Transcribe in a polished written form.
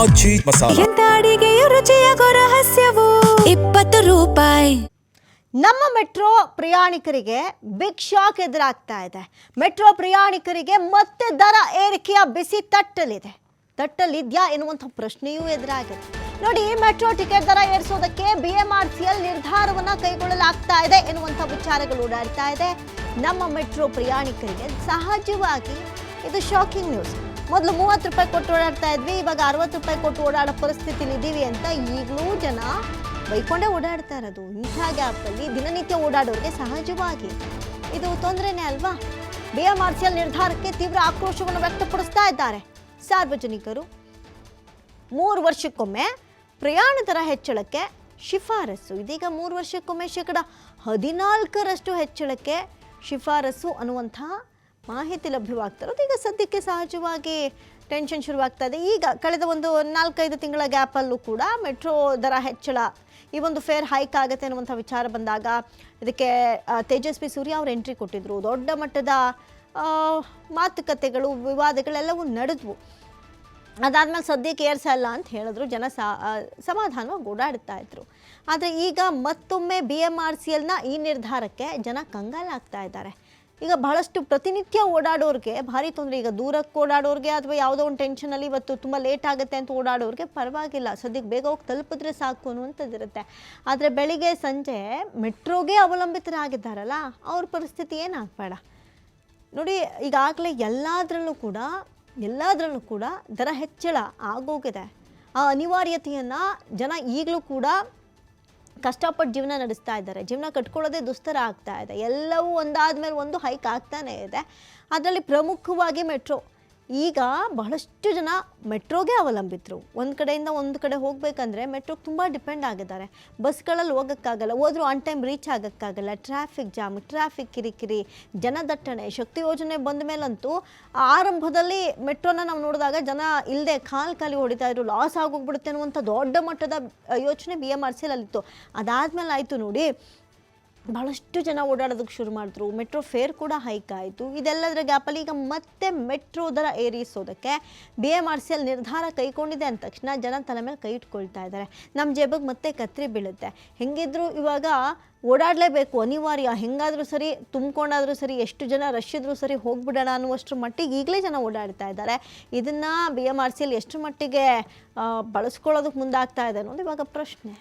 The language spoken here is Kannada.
ಮಜ್ಜಿ ಮಸಾಲ ಎಂತ ಅಡಿಗೆಯ ರುಚಿಯಾಗೋ ರಹಸ್ಯವು 20 ರೂಪಾಯಿ. ನಮ್ಮ ಮೆಟ್ರೋ ಪ್ರಯಾಣಿಕರಿಗೆ ಬಿಗ್ ಶಾಕ್ ಎದುರಾಗ್ತಾ ಇದೆ. ಮೆಟ್ರೋ ಪ್ರಯಾಣಿಕರಿಗೆ ಮತ್ತೆ ದರ ಏರಿಕೆಯ ಬಿಸಿ ತಟ್ಟಲಿದ್ಯಾ ಎನ್ನುವಂಥ ಪ್ರಶ್ನೆಯೂ ಎದುರಾಗಿದೆ. ನೋಡಿ, ಮೆಟ್ರೋ ಟಿಕೆಟ್ ದರ ಏರಿಸೋದಕ್ಕೆ BMRCL ನಿರ್ಧಾರವನ್ನು ಕೈಗೊಳ್ಳಲಾಗ್ತಾ ಇದೆ ಎನ್ನುವಂಥ ವಿಚಾರಗಳು ಓಡಾಡ್ತಾ ಇದೆ. ನಮ್ಮ ಮೆಟ್ರೋ ಪ್ರಯಾಣಿಕರಿಗೆ ಸಹಜವಾಗಿ ಇದು ಶಾಕಿಂಗ್ ನ್ಯೂಸ್. ಮೊದಲು 30 ರೂಪಾಯಿ ಕೊಟ್ಟು ಓಡಾಡ್ತಾ ಇದ್ವಿ, ಇವಾಗ 60 ರೂಪಾಯಿ ಕೊಟ್ಟು ಓಡಾಡೋ ಪರಿಸ್ಥಿತಿಲಿ ಇದ್ದೀವಿ ಅಂತ ಈಗಲೂ ಜನ ಬೈಕೊಂಡೇ ಓಡಾಡ್ತಾ ಇರೋದು. ಇಂಥ ಗ್ಯಾಪಲ್ಲಿ ದಿನನಿತ್ಯ ಓಡಾಡೋರಿಗೆ ಸಹಜವಾಗಿ ಇದು ತೊಂದರೆನೇ ಅಲ್ವಾ? BMRCL ನಿರ್ಧಾರಕ್ಕೆ ತೀವ್ರ ಆಕ್ರೋಶವನ್ನು ವ್ಯಕ್ತಪಡಿಸ್ತಾ ಇದ್ದಾರೆ ಸಾರ್ವಜನಿಕರು. 3 ವರ್ಷಕ್ಕೊಮ್ಮೆ ಪ್ರಯಾಣ ದರ ಹೆಚ್ಚಳಕ್ಕೆ ಶಿಫಾರಸು. ಇದೀಗ 3 ವರ್ಷಕ್ಕೊಮ್ಮೆ 14% ಹೆಚ್ಚಳಕ್ಕೆ ಶಿಫಾರಸು ಅನ್ನುವಂಥ ಮಾಹಿತಿ ಲಭ್ಯವಾಗ್ತಾ ಇರೋದು. ಈಗ ಸದ್ಯಕ್ಕೆ ಸಹಜವಾಗಿ ಟೆನ್ಷನ್ ಶುರುವಾಗ್ತಾ ಇದೆ. ಈಗ ಕಳೆದ ಒಂದು 4-5 ತಿಂಗಳ ಗ್ಯಾಪಲ್ಲೂ ಕೂಡ ಮೆಟ್ರೋ ದರ ಹೆಚ್ಚಳ, ಈ ಒಂದು ಫೇರ್ ಹೈಕ್ ಆಗುತ್ತೆ ಅನ್ನುವಂಥ ವಿಚಾರ ಬಂದಾಗ ಇದಕ್ಕೆ ತೇಜಸ್ವಿ ಸೂರ್ಯ ಅವರು ಎಂಟ್ರಿ ಕೊಟ್ಟಿದ್ರು. ದೊಡ್ಡ ಮಟ್ಟದ ಮಾತುಕತೆಗಳು, ವಿವಾದಗಳೆಲ್ಲವೂ ನಡೆದ್ವು. ಅದಾದಮೇಲೆ ಸದ್ಯಕ್ಕೆ ಏರ್ಸಲ್ಲ ಅಂತ ಹೇಳಿದ್ರು. ಜನ ಸಮಾಧಾನವಾಗಿ ಓಡಾಡ್ತಾ ಇದ್ರು. ಆದರೆ ಈಗ ಮತ್ತೊಮ್ಮೆ BMRCLನ ಈ ನಿರ್ಧಾರಕ್ಕೆ ಜನ ಕಂಗಾಲಾಗ್ತಾ ಇದ್ದಾರೆ. ಈಗ ಬಹಳಷ್ಟು ಪ್ರತಿನಿತ್ಯ ಓಡಾಡೋರಿಗೆ ಭಾರಿ ತೊಂದರೆ. ಈಗ ದೂರಕ್ಕೆ ಓಡಾಡೋರಿಗೆ ಅಥವಾ ಯಾವುದೋ ಒಂದು ಟೆನ್ಷನಲ್ಲಿ ಇವತ್ತು ತುಂಬ ಲೇಟ್ ಆಗುತ್ತೆ ಅಂತ ಓಡಾಡೋರಿಗೆ ಪರವಾಗಿಲ್ಲ, ಸದ್ಯಕ್ಕೆ ಬೇಗ ಹೋಗಿ ತಲುಪಿದ್ರೆ ಸಾಕು ಅನ್ನುವಂಥದ್ದಿರುತ್ತೆ. ಆದರೆ ಬೆಳಿಗ್ಗೆ ಸಂಜೆ ಮೆಟ್ರೋಗೆ ಅವಲಂಬಿತರಾಗಿದ್ದಾರಲ್ಲ, ಅವ್ರ ಪರಿಸ್ಥಿತಿ ಏನಾಗಬೇಡ. ನೋಡಿ, ಈಗಾಗಲೇ ಎಲ್ಲದರಲ್ಲೂ ಕೂಡ ದರ ಹೆಚ್ಚಳ ಆಗೋಗಿದೆ. ಆ ಅನಿವಾರ್ಯತೆಯನ್ನು ಜನ ಈಗಲೂ ಕೂಡ ಕಷ್ಟಪಟ್ಟು ಜೀವನ ನಡೆಸ್ತಾ ಇದ್ದಾರೆ. ಜೀವನ ಕಟ್ಕೊಳ್ಳೋದೇ ದುಸ್ತರ ಆಗ್ತಾ ಇದೆ. ಎಲ್ಲವೂ ಒಂದಾದ್ಮೇಲೆ ಒಂದು ಹೈಕ್ ಆಗ್ತಾನೇ ಇದೆ. ಅದರಲ್ಲಿ ಪ್ರಮುಖವಾಗಿ ಮೆಟ್ರೋ. ಈಗ ಬಹಳಷ್ಟು ಜನ ಮೆಟ್ರೋಗೆ ಅವಲಂಬಿತರು. ಒಂದು ಕಡೆಯಿಂದ ಒಂದು ಕಡೆ ಹೋಗಬೇಕಂದ್ರೆ ಮೆಟ್ರೋಗೆ ತುಂಬ ಡಿಪೆಂಡ್ ಆಗಿದ್ದಾರೆ. ಬಸ್ಗಳಲ್ಲಿ ಹೋಗೋಕ್ಕಾಗಲ್ಲ, ಹೋದರೂ ಆನ್ ಟೈಮ್ ರೀಚ್ ಆಗೋಕ್ಕಾಗಲ್ಲ. ಟ್ರಾಫಿಕ್ ಜಾಮ್, ಟ್ರಾಫಿಕ್ ಕಿರಿಕಿರಿ, ಜನದಟ್ಟಣೆ. ಶಕ್ತಿ ಯೋಜನೆ ಬಂದ ಮೇಲಂತೂ ಆರಂಭದಲ್ಲಿ ಮೆಟ್ರೋನ ನಾವು ನೋಡಿದಾಗ ಜನ ಇಲ್ಲದೆ ಖಾಲಿ ಹೊಡಿತಾ ಇದ್ರು, ಲಾಸ್ ಆಗೋಗ್ಬಿಡುತ್ತೆ ಅನ್ನುವಂಥ ದೊಡ್ಡ ಮಟ್ಟದ ಯೋಚನೆ BMRCL ಅಲ್ಲಿತ್ತು. ಅದಾದಮೇಲೆ ಆಯಿತು ನೋಡಿ, ಭಾಳಷ್ಟು ಜನ ಓಡಾಡೋದಕ್ಕೆ ಶುರು ಮಾಡಿದ್ರು. ಮೆಟ್ರೋ ಫೇರ್ ಕೂಡ ಹೈಕ್ ಆಯಿತು. ಇದೆಲ್ಲದರ ಗ್ಯಾಪಲ್ಲಿ ಈಗ ಮತ್ತೆ ಮೆಟ್ರೋ ದರ ಏರಿಸೋದಕ್ಕೆ BMRCL ನಿರ್ಧಾರ ಕೈಗೊಂಡಿದೆ ಅಂದ ತಕ್ಷಣ ಜನ ತಲೆ ಮೇಲೆ ಕೈ ಇಟ್ಕೊಳ್ತಾ ಇದ್ದಾರೆ. ನಮ್ಮ ಜೇಬಿಗೆ ಮತ್ತೆ ಕತ್ರಿ ಬೀಳುತ್ತೆ. ಹೆಂಗಿದ್ರು ಇವಾಗ ಓಡಾಡಲೇಬೇಕು, ಅನಿವಾರ್ಯ. ಹೆಂಗಾದರೂ ಸರಿ, ತುಂಬಿಕೊಂಡಾದರೂ ಸರಿ, ಎಷ್ಟು ಜನ ರಶ್ ಇದ್ರೂ ಸರಿ ಹೋಗ್ಬಿಡೋಣ ಅನ್ನುವಷ್ಟರ ಮಟ್ಟಿಗೆ ಈಗಲೇ ಜನ ಓಡಾಡ್ತಾ ಇದ್ದಾರೆ. ಇದನ್ನು BMRCL ಎಷ್ಟು ಮಟ್ಟಿಗೆ ಬಳಸ್ಕೊಳ್ಳೋದಕ್ಕೆ ಮುಂದಾಗ್ತಾ ಇದೆ ಅನ್ನೋದು ಇವಾಗ ಪ್ರಶ್ನೆ.